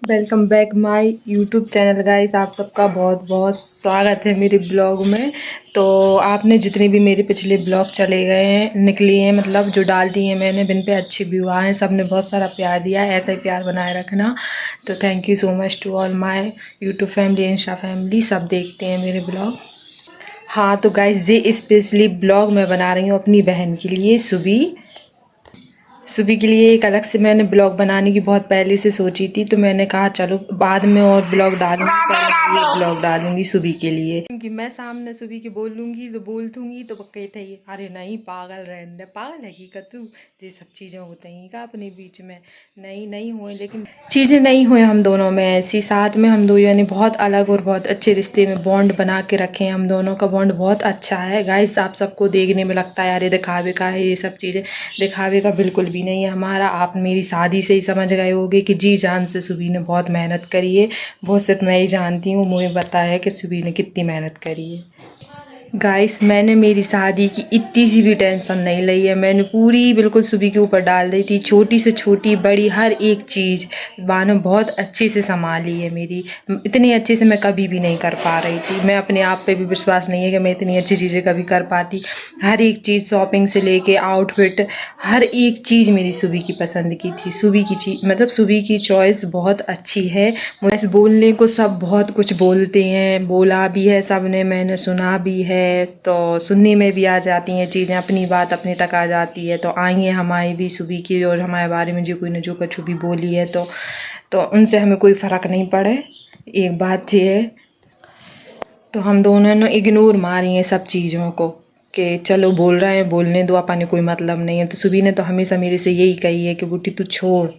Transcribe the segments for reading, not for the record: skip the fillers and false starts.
Welcome back my YouTube channel guys. आप सबका बहुत बहुत स्वागत है मेरे ब्लॉग में। तो आपने जितने भी मेरे पिछले ब्लॉग चले गए हैं निकले हैं, मतलब जो डाल दिए हैं मैंने, बिन पे अच्छे व्यू आए हैं, सब ने बहुत सारा प्यार दिया है। ऐसा ही प्यार बनाए रखना। तो thank you so much to all my YouTube family, Insta family, सब देखते हैं मेरे ब्लॉग। हाँ तो गाइस, ये स्पेशली ब्लॉग मैं बना रही हूँ अपनी बहन के लिए, सुबह के लिए। एक अलग से मैंने ब्लॉग बनाने की बहुत पहले से सोची थी, तो मैंने कहा चलो बाद में और ब्लॉग डालूंगी, पहले मैं ये ब्लॉग डालूंगी सुबह के लिए, क्योंकि मैं सामने सुबह के बोलूंगी तो बोल दूंगी तो कहते ही अरे नहीं पागल रहने दे, पागल है की का तू। ये सब चीज़ें होती हैं का अपने बीच में, नहीं नहीं हुए, लेकिन चीज़ें नहीं हुए हम दोनों में ऐसी। साथ में हम दो यानी बहुत अलग और बहुत अच्छे रिश्ते में बॉन्ड बना के रखे हैं। हम दोनों का बॉन्ड बहुत अच्छा है गाइस। आप सबको देखने में लगता है यार ये दिखावे का है, ये सब चीज़ें दिखावे का बिल्कुल भी नहीं है हमारा। आप मेरी शादी से ही समझ गए होगे कि जी जान से सुबी ने बहुत मेहनत करी है। वो सिर्फ मैं ही जानती हूँ, मुझे पता है कि सुबी ने कितनी मेहनत करी है। गाइस मैंने मेरी शादी की इतनी सी भी टेंशन नहीं ली है। मैंने पूरी बिल्कुल सुबह के ऊपर डाल दी थी, छोटी से छोटी बड़ी हर एक चीज़ बानो बहुत अच्छे से संभाली है मेरी। इतनी अच्छे से मैं कभी भी नहीं कर पा रही थी। मैं अपने आप पे भी विश्वास नहीं है कि मैं इतनी अच्छी चीज़ें कभी कर पाती। हर एक चीज़ शॉपिंग से लेके आउटफिट, हर एक चीज़ मेरी सुबह की पसंद की थी। सुबह की चीज़ मतलब सुबह की चॉइस बहुत अच्छी है। मुझे बोलने को सब बहुत कुछ बोलते हैं, बोला भी है सब ने, मैंने सुना भी है, तो सुनने में भी आ जाती हैं चीज़ें, अपनी बात अपने तक आ जाती है। तो आई हैं हमारी भी सुबह की, और हमारे बारे में जो कोई ने जो कुछ भी बोली है तो उनसे हमें कोई फ़र्क नहीं पड़े। एक बात ये है, तो हम दोनों ने इग्नोर मारी हैं सब चीज़ों को कि चलो बोल रहे हैं बोलने दो, अपने कोई मतलब नहीं है। तो सुबह ने तो हमेशा मेरे से यही कही है कि बूटी तू छोड़,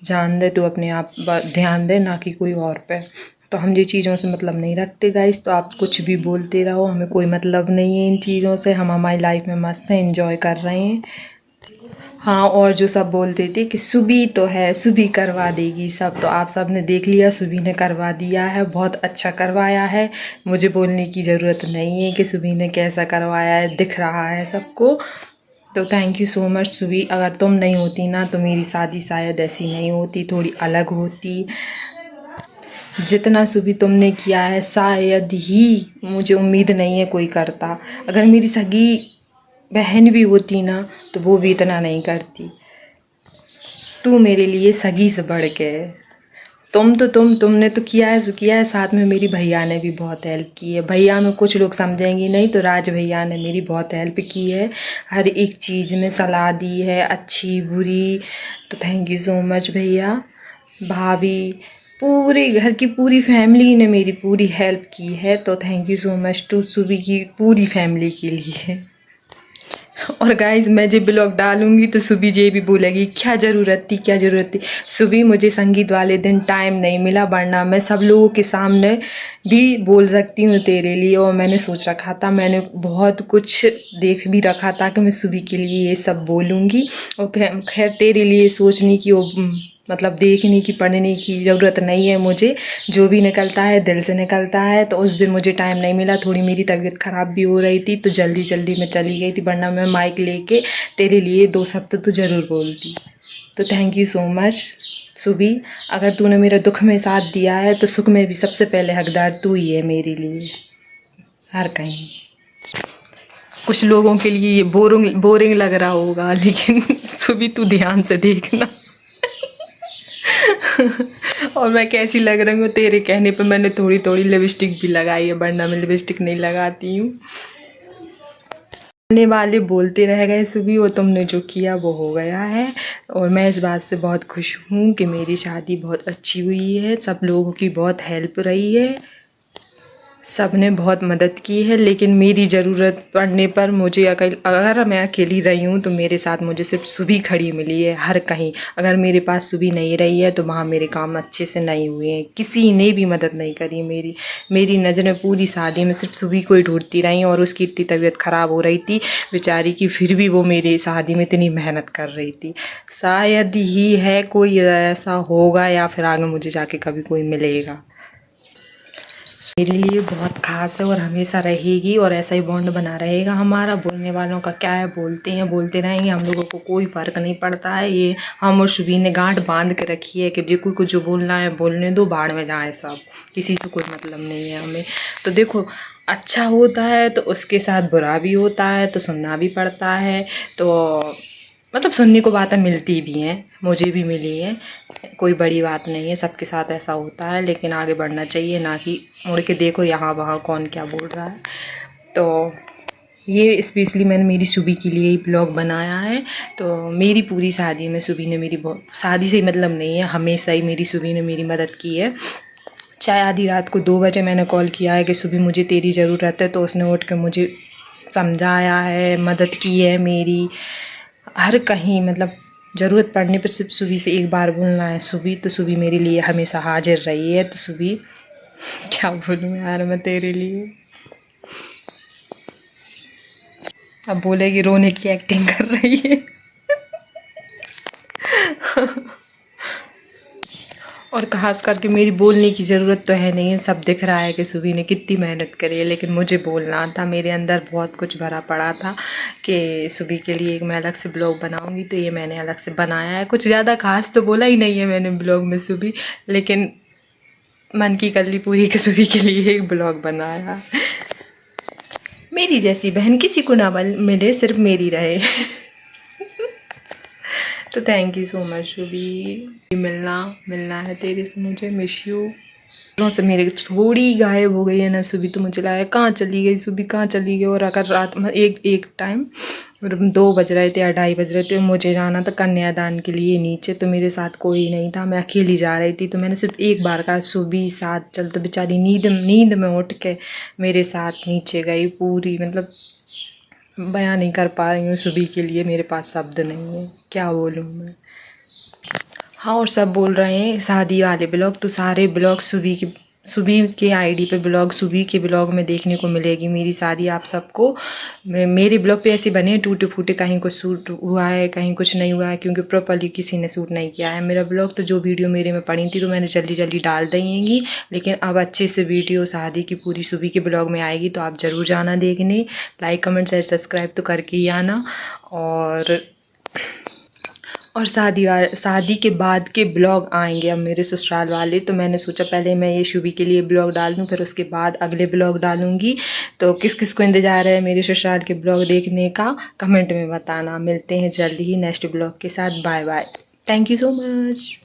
जान दे, तू अपने आप ध्यान दे, ना कि कोई और पे। तो हम ये चीज़ों से मतलब नहीं रखते गाइस। तो आप कुछ भी बोलते रहो, हमें कोई मतलब नहीं है इन चीज़ों से। हम हमारी लाइफ में मस्त हैं, इंजॉय कर रहे हैं। हाँ, और जो सब बोलते थे कि सुबह तो है, सुबह करवा देगी सब, तो आप सब ने देख लिया, सुबह ने करवा दिया है, बहुत अच्छा करवाया है। मुझे बोलने की ज़रूरत नहीं है कि सुबह ने कैसा करवाया है, दिख रहा है सबको। तो थैंक यू सो मच सुबह। अगर तुम नहीं होती ना तो मेरी शादी शायद ऐसी नहीं होती, थोड़ी अलग होती। जितना सुबह तुमने किया है शायद ही, मुझे उम्मीद नहीं है कोई करता। अगर मेरी सगी बहन भी होती ना तो वो भी इतना नहीं करती। तू मेरे लिए सगी से बढ़ के है। तुमने तो किया है जो किया है। साथ में मेरी भैया ने भी बहुत हेल्प की है। भैया में कुछ लोग समझेंगे नहीं, तो राज भैया ने मेरी बहुत हेल्प की है, हर एक चीज़ में सलाह दी है, अच्छी बुरी। तो थैंक यू सो मच भैया। भाभी, पूरे घर की पूरी फैमिली ने मेरी पूरी हेल्प की है। तो thank you so much to सुबह की पूरी फैमिली के लिए। और गाइस मैं जब ब्लॉग डालूंगी तो सुबह जे भी बोलेगी क्या ज़रूरत थी, क्या ज़रूरत थी। सुबह मुझे संगीत वाले दिन टाइम नहीं मिला, वरना मैं सब लोगों के सामने भी बोल सकती हूँ तेरे लिए। और मैंने सोच रखा था, मैंने बहुत कुछ देख भी रखा था कि मैं सुबह के लिए ये सब बोलूँगी। और खैर तेरे लिए सोचने की मतलब देखने की पढ़ने की ज़रूरत नहीं है मुझे। जो भी निकलता है दिल से निकलता है। तो उस दिन मुझे टाइम नहीं मिला, थोड़ी मेरी तबीयत ख़राब भी हो रही थी, तो जल्दी जल्दी मैं चली गई थी, वरना मैं माइक लेके तेरे लिए 2 शब्द तो ज़रूर बोलती। तो थैंक यू सो मच सुबी। अगर तूने मेरे दुख में साथ दिया है तो सुख में भी सबसे पहले हकदार तू ही है मेरे लिए, हर कहीं। कुछ लोगों के लिए ये बोरिंग बोरिंग लग रहा होगा, लेकिन सुबी तू ध्यान से देखना। और मैं कैसी लग रही हूँ तेरे कहने पे मैंने थोड़ी थोड़ी लिपस्टिक भी लगाई है, वरना मैं लिपस्टिक नहीं लगाती हूँ। बोलने वाले बोलते रह गए सुबह, और तुमने जो किया वो हो गया है। और मैं इस बात से बहुत खुश हूँ कि मेरी शादी बहुत अच्छी हुई है। सब लोगों की बहुत हेल्प रही है, सब ने बहुत मदद की है। लेकिन मेरी ज़रूरत पड़ने पर मुझे अगर मैं अकेली रही हूँ तो मेरे साथ मुझे सिर्फ सुबह खड़ी मिली है हर कहीं। अगर मेरे पास सुबह नहीं रही है तो वहाँ मेरे काम अच्छे से नहीं हुए हैं, किसी ने भी मदद नहीं करी मेरी नज़रें पूरी शादी में सिर्फ सुबह को ही ढूंढती रहीं। और उसकी इतनी तबीयत ख़राब हो रही थी बेचारी की, फिर भी वो मेरी शादी में इतनी मेहनत कर रही थी। शायद ही है कोई ऐसा होगा, या फिर आगे मुझे जाके कभी कोई मिलेगा। मेरे लिए बहुत खास है और हमेशा रहेगी और ऐसा ही बॉन्ड बना रहेगा हमारा। बोलने वालों का क्या है, बोलते हैं, बोलते रहेंगे, हम लोगों को कोई फ़र्क नहीं पड़ता है। ये हम और शुभी ने गांठ बांध के रखी है कि देखो को जो बोलना है बोलने दो, बाढ़ में जाए सब, किसी से कोई मतलब नहीं है हमें। तो देखो अच्छा होता है तो उसके साथ बुरा भी होता है तो सुनना भी पड़ता है। तो मतलब सुनने को बातें मिलती भी हैं, मुझे भी मिली हैं, कोई बड़ी बात नहीं है, सबके साथ ऐसा होता है। लेकिन आगे बढ़ना चाहिए, ना कि मुड़ के देखो यहाँ वहाँ कौन क्या बोल रहा है। तो ये स्पेशली मैंने मेरी सुबी के लिए ही ब्लॉग बनाया है। तो मेरी पूरी शादी में सुबी ने मेरी बहुत, शादी से मतलब नहीं है, हमेशा ही मेरी सुबी ने मेरी मदद की है। चाहे आधी रात को 2 बजे मैंने कॉल किया है कि सुबी मुझे तेरी ज़रूरत है, तो उसने उठ के मुझे समझाया है, मदद की है मेरी हर कहीं। मतलब ज़रूरत पड़ने पर सिर्फ सुबी से एक बार बोलना है सुबी, तो सुबी मेरे लिए हमेशा हाजिर रही है। तो सुबी क्या बोलूँ यार मैं तेरे लिए, अब बोलेगी रोने की एक्टिंग कर रही है। और खास करके मेरी बोलने की ज़रूरत तो है नहीं है, सब दिख रहा है कि सुबी ने कितनी मेहनत करी है। लेकिन मुझे बोलना था, मेरे अंदर बहुत कुछ भरा पड़ा था कि सुबी के लिए एक मैं अलग से ब्लॉग बनाऊंगी, तो ये मैंने अलग से बनाया है। कुछ ज़्यादा खास तो बोला ही नहीं है मैंने ब्लॉग में सुबी, लेकिन मन की कल्ली पूरी के सुबी के लिए एक ब्लॉग बनाया। मेरी जैसी बहन किसी को ना मिले, सिर्फ मेरी रहे। तो thank you so much Shubhi, मिलना है तेरे से, मुझे मिस यू। से मेरे थोड़ी गायब हो गई है ना सुबी, तो मुझे लगा कहाँ चली गई सुबी, कहाँ चली गई। और अगर रात में एक टाइम 2 बज रहे थे या 2:30 बज रहे थे, मुझे जाना था कन्यादान के लिए नीचे, तो मेरे साथ कोई नहीं था, मैं अकेली जा रही थी। तो मैंने सिर्फ एक बार कहा सुबी साथ चल, तो बेचारी नींद में उठ के मेरे साथ नीचे गई पूरी। मतलब बयां नहीं कर पा रही हूँ सुबी के लिए, मेरे पास शब्द नहीं है, क्या बोलूँ मैं। हाँ, और सब बोल रहे हैं शादी वाले ब्लॉग, तो सारे ब्लॉग सुबी के आईडी पे ब्लॉग, सुबी के ब्लॉग में देखने को मिलेगी मेरी शादी आप सबको। मेरे ब्लॉग पे ऐसे बने टूटे फूटे, कहीं कुछ शूट हुआ है कहीं कुछ नहीं हुआ है, क्योंकि प्रॉपर्ली किसी ने शूट नहीं किया है मेरा ब्लॉग। तो जो वीडियो मेरे में पड़ी थी तो मैंने जल्दी जल्दी डाल देंगी, लेकिन अब अच्छे से वीडियो शादी की पूरी सुबी के ब्लॉग में आएगी, तो आप ज़रूर जाना देखने। लाइक कमेंट शेयर सब्सक्राइब तो करके ही आना। और शादी के बाद के ब्लॉग आएंगे अब मेरे ससुराल वाले, तो मैंने सोचा पहले मैं ये शुभी के लिए ब्लॉग डाल दूँ, फिर उसके बाद अगले ब्लॉग डालूँगी। तो किस किस को इंतज़ार है मेरे ससुराल के ब्लॉग देखने का, कमेंट में बताना। मिलते हैं जल्दी ही नेक्स्ट ब्लॉग के साथ। Bye bye, thank you so much.